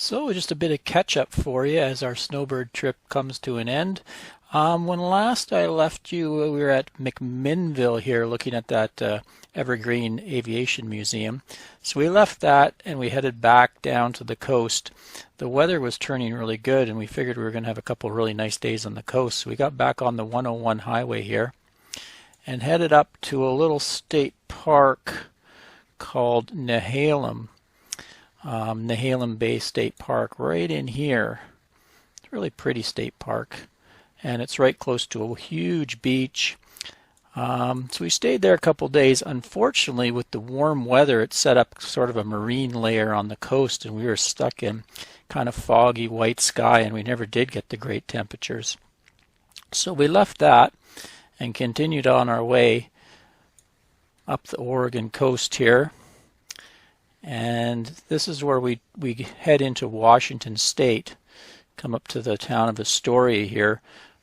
So just a bit of catch up for you as our Snowbird trip comes to an end. When last I left you, we were at McMinnville here looking at that Evergreen Aviation Museum. So we left that and we headed back down to the coast. The weather was turning really good and we figured we were going to have a couple really nice days on the coast. So we got back on the 101 highway here and headed up to a little state park called Nehalem. Nehalem Bay State Park right in here. It's a really pretty state park and it's right close to a huge beach. So we stayed there a couple days. Unfortunately, with the warm weather, it set up sort of a marine layer on the coast and we were stuck in kind of foggy white sky and we never did get the great temperatures. So we left that and continued on our way up the Oregon coast here. And this is where we head into Washington State, come up to the town of Astoria here,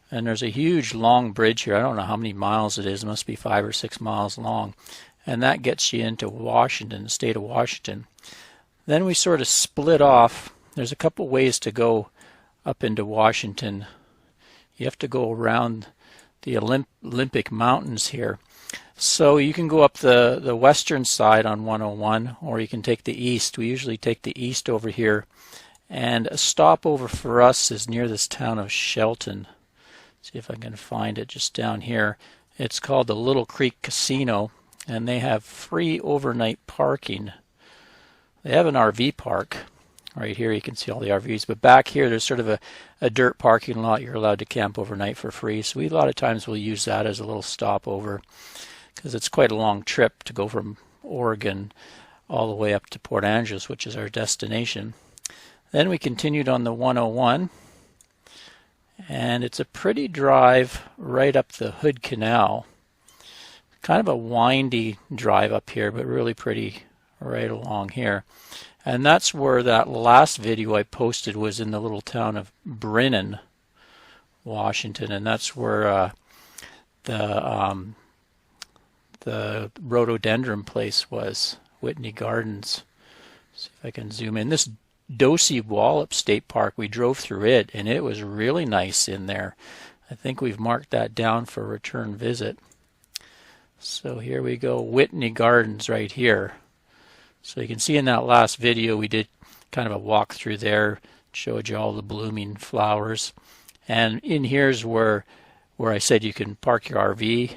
and there's a huge long bridge here. I don't know how many miles it is. It must be 5 or 6 miles long, and that gets you into Washington, the state of Washington. Then we sort of split off. There's a couple ways to go up into Washington. You have to go around the Olympic Mountains here. So you can go up the western side on 101, or you can take the east. We usually take the east over here. And a stopover for us is near this town of Shelton. See if I can find it just down here. It's called the Little Creek Casino, and they have free overnight parking. They have an RV park. Right here you can see all the RVs, but back here there's sort of a dirt parking lot. You're allowed to camp overnight for free. So we a lot of times will use that as a little stopover, because it's quite a long trip to go from Oregon all the way up to Port Angeles, which is our destination. Then we continued on the 101, and it's a pretty drive right up the Hood Canal. Kind of a windy drive up here, but really pretty right along here. And that's where that last video I posted was, in the little town of Brennan, Washington, and that's where the Rhododendron place was, Whitney Gardens. See if I can zoom in. This Dosey Wallop State Park, we drove through it and it was really nice in there. I think we've marked that down for a return visit. So here we go, Whitney Gardens right here. So you can see in that last video we did kind of a walk through there, showed you all the blooming flowers. And in here's where I said you can park your RV,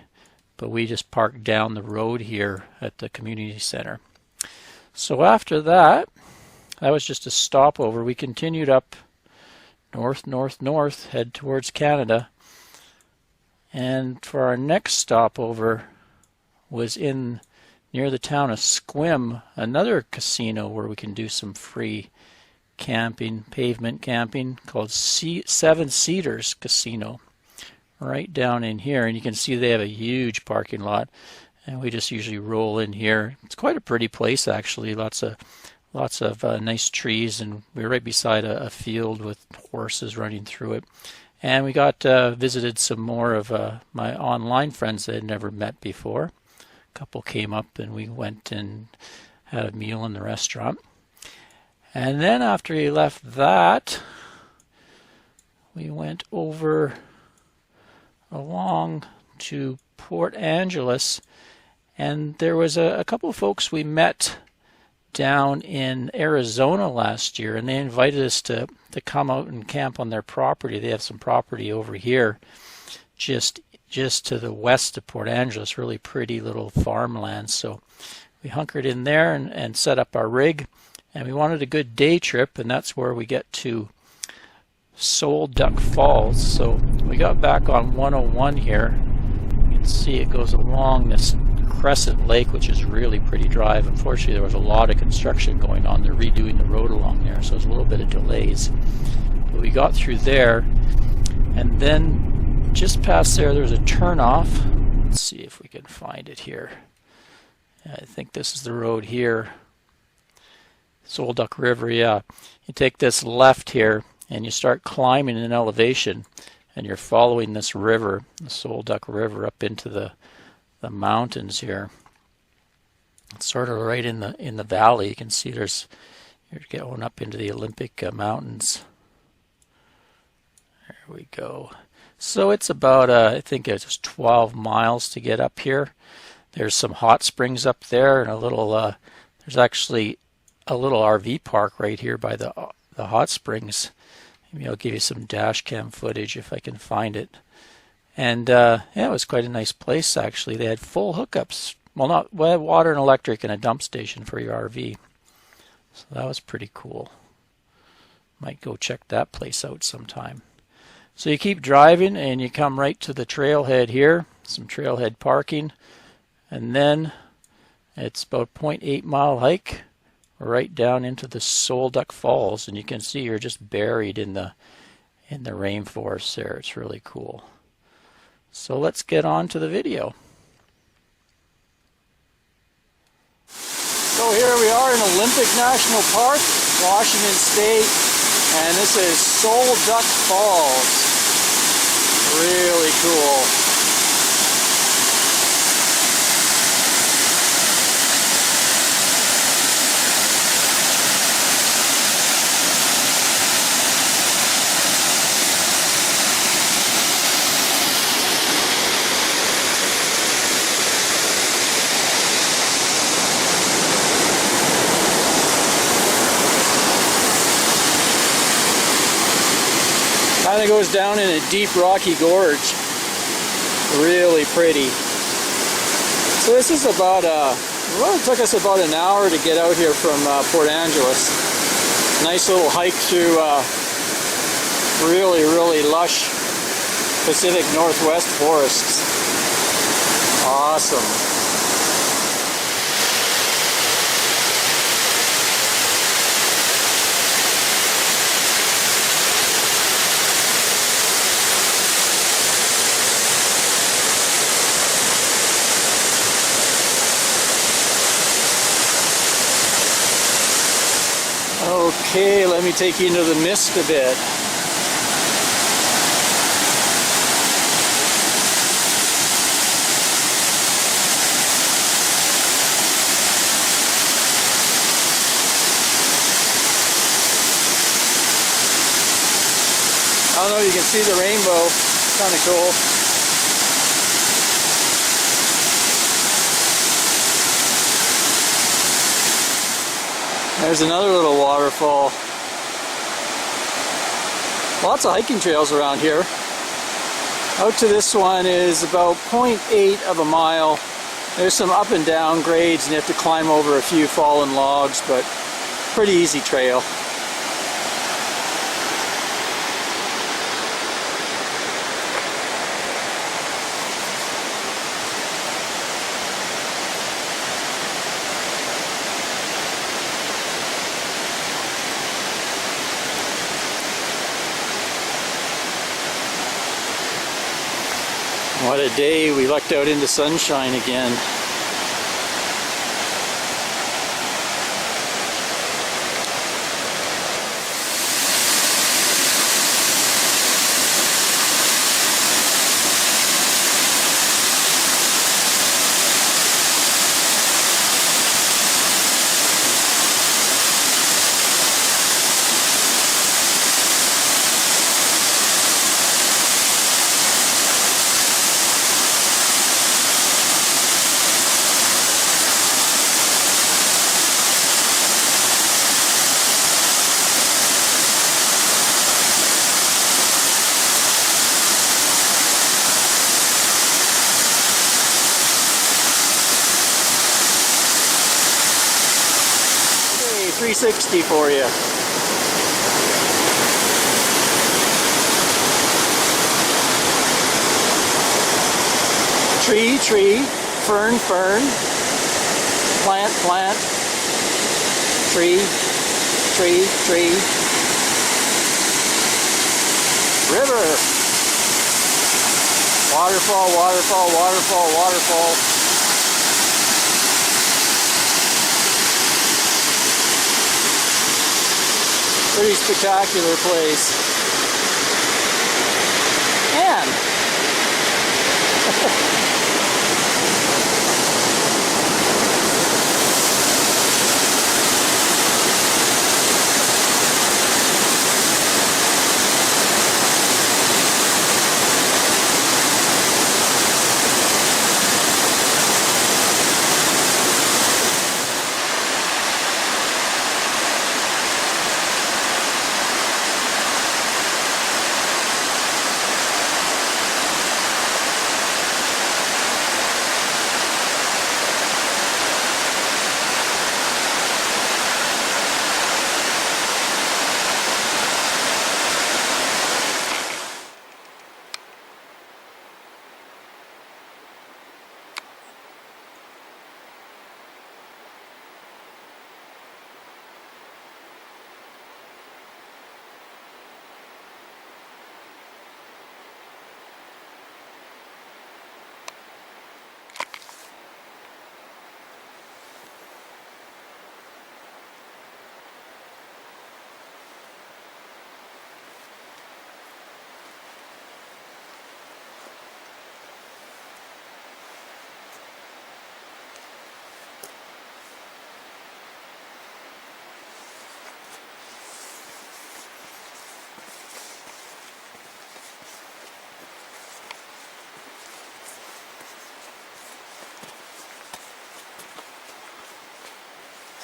but we just parked down the road here at the community center. So after that was just a stopover. We continued up north, head towards Canada. And for our next stopover was near the town of Sequim, another casino where we can do some free camping, pavement camping, called Seven Cedars Casino, right down in here. And you can see they have a huge parking lot, and we just usually roll in here. It's quite a pretty place, actually. Lots of nice trees, and we're right beside a field with horses running through it. And we got visited some more of my online friends that I had never met before. A couple came up and we went and had a meal in the restaurant. And then after he left that, we went over along to Port Angeles, and there was a couple of folks we met down in Arizona last year, and they invited us to come out and camp on their property. They have some property over here just to the west of Port Angeles, really pretty little farmland. So we hunkered in there and set up our rig, and we wanted a good day trip, and that's where we get to Sol Duc Falls. So we got back on 101 here. You can see it goes along this Crescent Lake, which is really pretty drive. Unfortunately, there was a lot of construction going on. They're redoing the road along there, so there's a little bit of delays. But we got through there, and then just past there's a turnoff. Let's see if we can find it here. I think this is the road here. Sol Duc River, yeah. You take this left here, and you start climbing in elevation, and you're following this river, the Sol Duc River, up into the mountains here. It's sort of right in the valley. You can see there's You're going up into the Olympic Mountains. There we go. So it's about, I think it's 12 miles to get up here. There's some hot springs up there, and a little, there's actually a little RV park right here by the hot springs. Maybe I'll give you some dash cam footage if I can find it. And yeah, it was quite a nice place actually. They had full hookups. Well, water and electric and a dump station for your RV. So that was pretty cool. Might go check that place out sometime. So you keep driving and you come right to the trailhead here. Some trailhead parking. And then it's about a 0.8 mile hike right down into the Sol Duc Falls, and you can see you're just buried in the rainforest there. It's really cool. So let's get on to the video. So here we are in Olympic National Park, Washington State, and this is Sol Duc Falls. Really cool. Kind of goes down in a deep rocky gorge. Really pretty. So this is about, well, it took us about an hour to get out here from Port Angeles. Nice little hike through really, really lush Pacific Northwest forests. Awesome. Okay, let me take you into the mist a bit. I don't know, you can see the rainbow. Kind of cool. There's another little waterfall. Lots of hiking trails around here. Out to this one is about 0.8 of a mile. There's some up and down grades and you have to climb over a few fallen logs, but pretty easy trail. What a day, we lucked out into sunshine again. Okay, 360 for you. Tree, tree, fern, fern, plant, plant, tree, tree, tree, river, waterfall, waterfall, waterfall, waterfall. Pretty spectacular place. And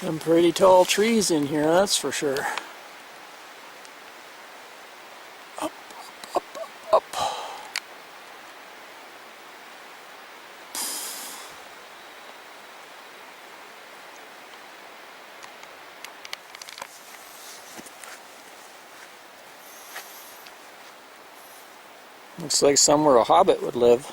Some pretty tall trees in here, that's for sure. Up, up, up, up. Looks like somewhere a hobbit would live.